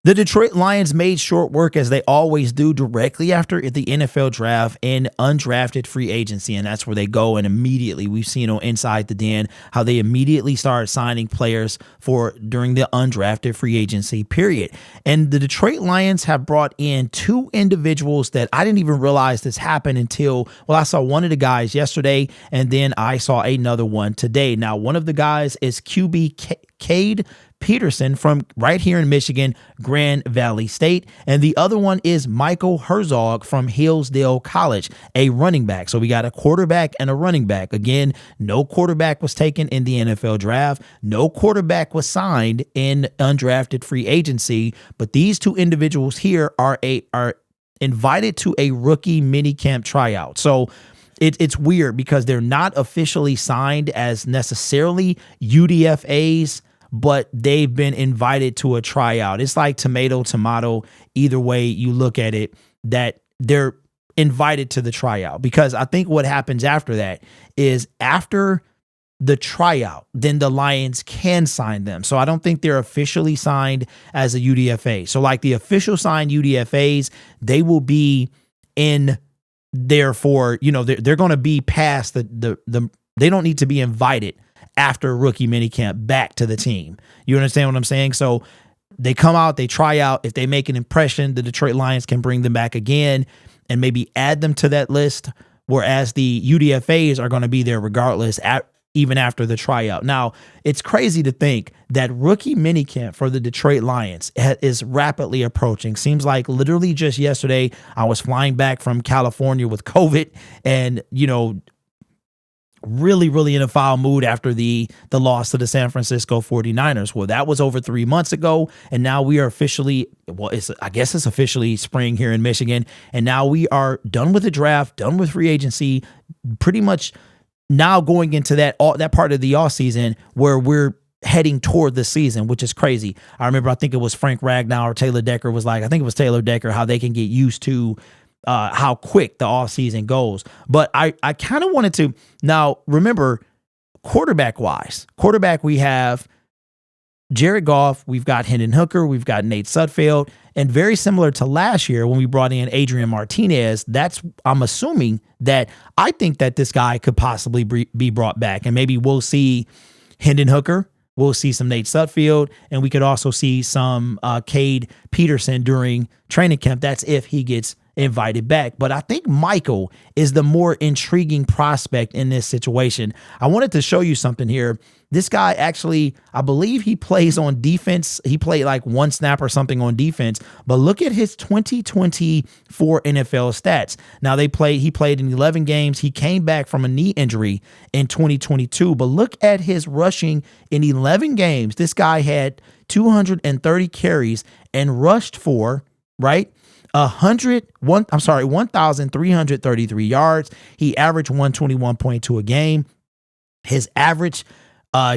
The Detroit Lions made short work, as they always do, directly after the NFL draft in undrafted free agency. And that's where they go. And immediately, we've seen on Inside the Den how they immediately started signing players for during the undrafted free agency period. And the Detroit Lions have brought in two individuals that I didn't even realize this happened until, well, I saw one of the guys yesterday, and then I saw another one today. Now, one of the guys is QB Cade Peterson from right here in Michigan, Grand Valley State. And the other one is Michael Herzog from Hillsdale College, a running back. So we got a quarterback and a running back. Again, no quarterback was taken in the NFL draft. No quarterback was signed in undrafted free agency. But these two individuals here are invited to a rookie minicamp tryout. So it's weird because they're not officially signed as necessarily UDFAs, but they've been invited to a tryout. It's like tomato. Either way you look at it, that they're invited to the tryout, because I think what happens after that is after the tryout, then the Lions can sign them. So I don't think they're officially signed as a UDFA. So like the official signed UDFAs, they will be in there for, they're going to be past they don't need to be invited after rookie minicamp back to the team. You understand what I'm saying? So they come out, they try out. If they make an impression, the Detroit Lions can bring them back again and maybe add them to that list, whereas the UDFAs are going to be there regardless, even after the tryout. Now, it's crazy to think that rookie minicamp for the Detroit Lions is rapidly approaching. Seems like literally just yesterday, I was flying back from California with COVID and, really in a foul mood after the loss to the San Francisco 49ers. Well, that was over 3 months ago, and now we are officially, I guess it's officially spring here in Michigan, and now we are done with the draft, done with free agency, pretty much now going into that part of the offseason where we're heading toward the season, which is crazy. I think it was Frank Ragnow or Taylor Decker was like, I think it was Taylor Decker, how they can get used to how quick the offseason goes. But I kind of wanted to, now remember, quarterback we have Jared Goff, we've got Hendon Hooker, we've got Nate Sudfeld, and very similar to last year when we brought in Adrian Martinez, I'm assuming that I think that this guy could possibly be brought back, and maybe we'll see Hendon Hooker, we'll see some Nate Sudfeld, and we could also see some Cade Peterson during training camp. That's if he gets invited back. But I think Michael is the more intriguing prospect in this situation. I wanted to show you something here. This guy actually, I believe he plays on defense. He played like one snap or something on defense, but look at his 2024 NFL stats. Now he played in 11 games. He came back from a knee injury in 2022, but look at his rushing in 11 games. This guy had 230 carries and rushed for, right? 1,333 yards. He averaged 121.2 a game. His average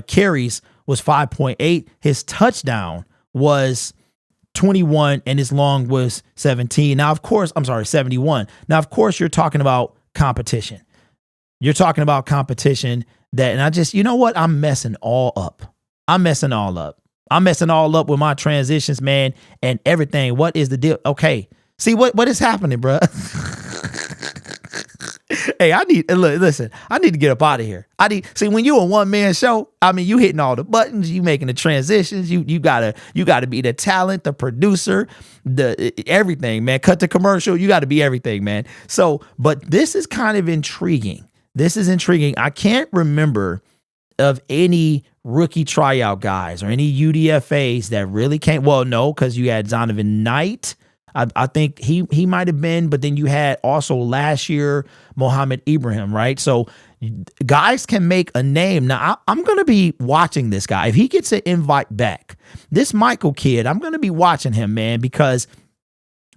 carries was 5.8. His touchdown was 21 and his long was 17. Now, of course, 71. Now, of course, you're talking about competition. You're talking about competition and I just, you know what? I'm messing all up. I'm messing all up with my transitions, man, and everything. What is the deal? Okay. See what is happening, bro? Hey, I need to get up out of here. When you a one-man show, you hitting all the buttons, you making the transitions, you gotta be the talent, the producer, the everything, man. Cut the commercial, you gotta be everything, man. So, but this is kind of intriguing. This is intriguing. I can't remember of any rookie tryout guys or any UDFAs that really came. Well, no, because you had Zonovan Knight. I think he might have been, but then you had also last year Mohamed Ibrahim, right? So guys can make a name. Now, I'm going to be watching this guy. If he gets an invite back, this Michael kid, I'm going to be watching him, man, because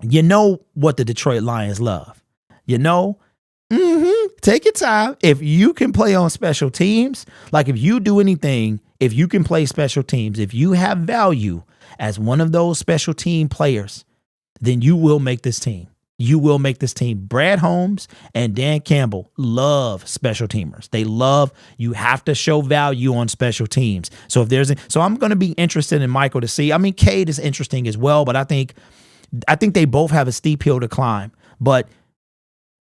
you know what the Detroit Lions love. Take your time. If you can play on special teams, like if you do anything, if you can play special teams, if you have value as one of those special team players, then you will make this team. you will make this team. Brad Holmes and Dan Campbell love special teamers. They love, you have to show value on special teams. So so I'm going to be interested in Michael to see. I mean, Cade is interesting as well, but I think they both have a steep hill to climb. But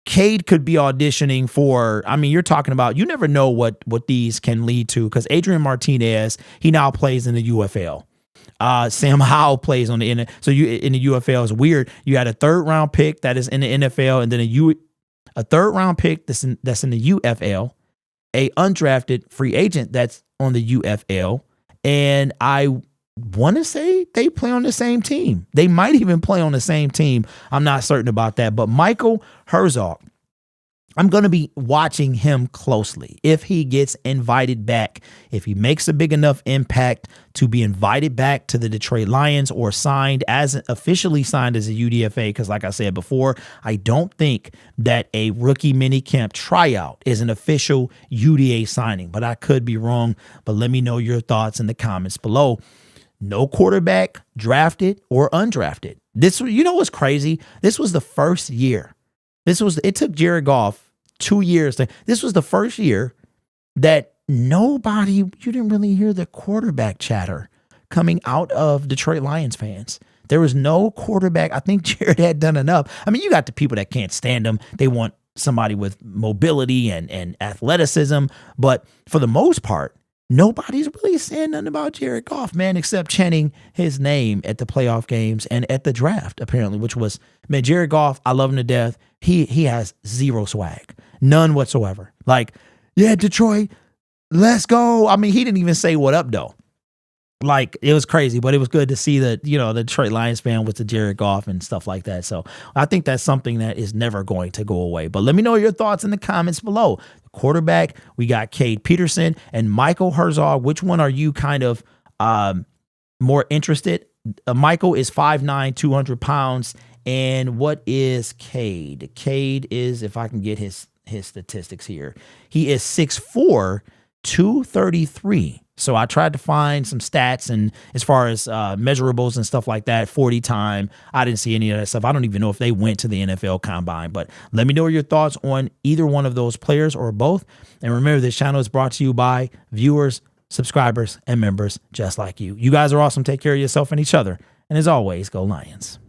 Cade could be auditioning for, I mean, you're talking about, you never know what these can lead to, because Adrian Martinez, he now plays in the UFL. Sam Howell plays on the in the UFL. Is weird. You had a 3rd round pick that is in the NFL, and then a 3rd round pick that's in the UFL, a undrafted free agent that's on the UFL, and I want to say they play on the same team. They might even play on the same team. I'm not certain about that, but Michael Herzog, I'm going to be watching him closely. If he gets invited back, if he makes a big enough impact to be invited back to the Detroit Lions or officially signed as a UDFA, because like I said before, I don't think that a rookie minicamp tryout is an official UDA signing, but I could be wrong. But let me know your thoughts in the comments below. No quarterback drafted or undrafted. You know what's crazy? This was the first year. It took Jared Goff 2 years. This was the first year that you didn't really hear the quarterback chatter coming out of Detroit Lions fans. There was no quarterback. I think Jared had done enough. I mean, you got the people that can't stand him. They want somebody with mobility and athleticism. But for the most part, nobody's really saying nothing about Jared Goff, man, except chanting his name at the playoff games and at the draft, apparently, which was, man, Jared Goff, I love him to death. He has zero swag, none whatsoever. Like, yeah, Detroit, let's go. I mean, he didn't even say what up, though. Like, it was crazy, but it was good to see the Detroit Lions fan with the Jared Goff and stuff like that. So I think that's something that is never going to go away. But let me know your thoughts in the comments below. Quarterback, we got Cade Peterson and Michael Herzog. Which one are you kind of more interested? Michael is 5'9", 200 pounds. And what is Cade? Cade is, if I can get his statistics here, he is 6'4", 233. So I tried to find some stats, and as far as measurables and stuff like that, 40 time, I didn't see any of that stuff. I don't even know if they went to the NFL Combine, but let me know your thoughts on either one of those players or both. And remember, this channel is brought to you by viewers, subscribers, and members just like you. You guys are awesome. Take care of yourself and each other. And as always, go Lions.